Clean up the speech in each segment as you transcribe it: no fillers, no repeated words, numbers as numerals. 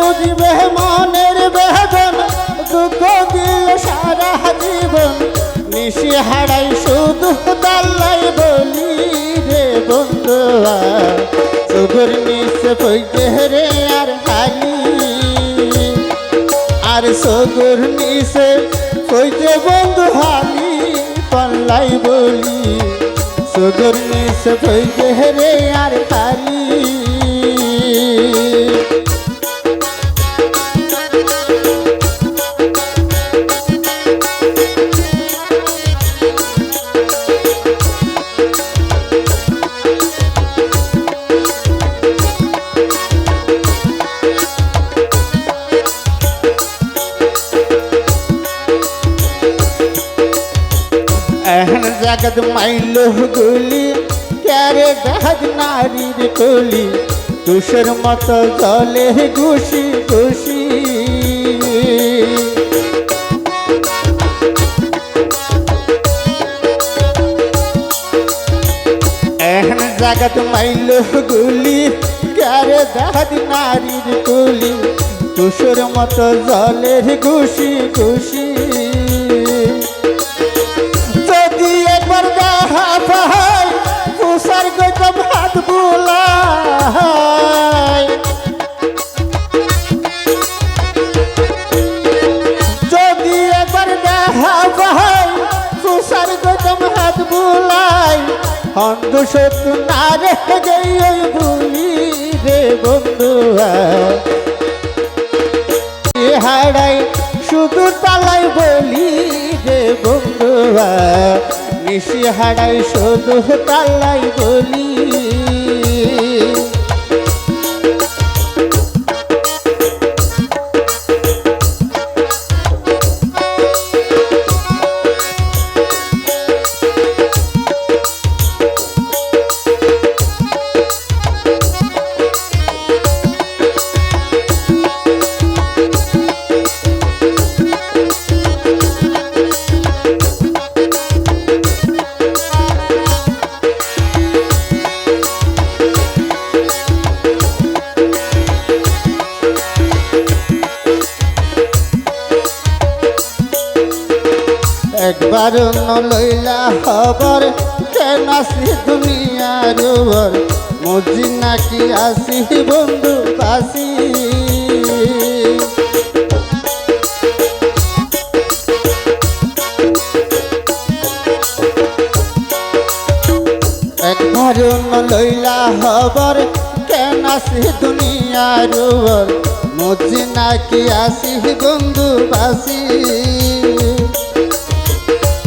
বুঝবে মনের বেদনা দুঃখ দিল সারা জীবন নিশি হারাই শুধু তাল্লাই বলি রে বন্ধুয়া চোখের নিচে পইতে রে আর হালি আর চোখের নিচে পইতে বন্ধু হালি পাল্লাই বলি চোখের নিচে পইতে রে আর হালি जगत माइलो गुली क्यारे जहाज नारीर कोली तुषर मत जले घुषी घुषी एहन जगत माइलो गुली क्यारे जहाज नारीर कोली तुषर मत जले घुषी घुषी हाथ बुलाय যদি একবার দেখা পাই তুষার গজম হাত বুলাই অন্ধ শত্রু না রেখে গিয়ে ভুলি রে বন্ধুয়া হারাই শুধু তালাই বলি রে বন্ধুয়া নিশি হারাই শুধু তালাই বলি একবার লইলা খবর কেন আসি দুনিয়ার ওর মজি নাকি আসি বন্ধু পাশি একবার লইলা খবর কেন আসি দুনিয়ার ওর মজি নাকি আসি বন্ধু পাশি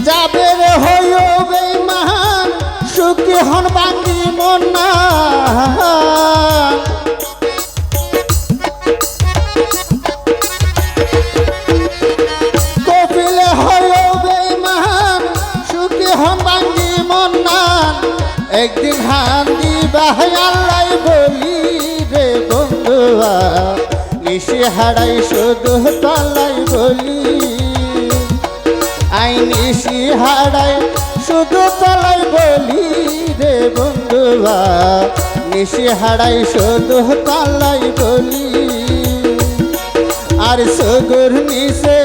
যাবের হইও বেঈমান সুখী হন বাঙ্গি মন না কপিলে হইও বেঈমান সুখী হন বাঙ্গি মন না একদিন হান দিবা আল্লাহ বলি রে বন্ধুয়া নিশি হারাই শুধু তালাই বলি আই নিশি হারাই শুধু তালাই বলি রে বন্ধুয়া নিশি হারাই শুধু তালাই বলি আর সগর নিশে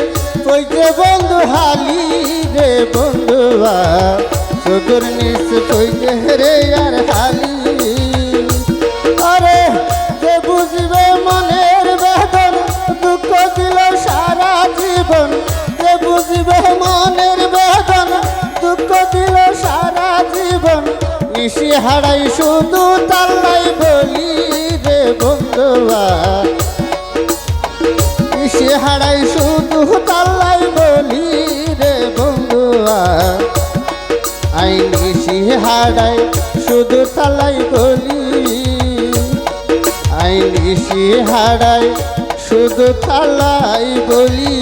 কইতে বন্ধু হালি রে বন্ধুয়া সগর নিশে কইতে রে আর হালি আরে যে বুঝবে মনের বেদন দুঃখ দিল সারা জীবন যে বুঝবে মনের বেদন দুঃখ দিল সারা জীবন নিশি হারাই শুধু তাল্লাই বলি রে বন্ধুয়া নিশি হারাই শুধু তাল্লাই বলি রে বন্ধুয়া আই নিশি হারাই শুধু তাল্লাই বলি আই নিশি হারাই শুধু তাল্লাই বলি।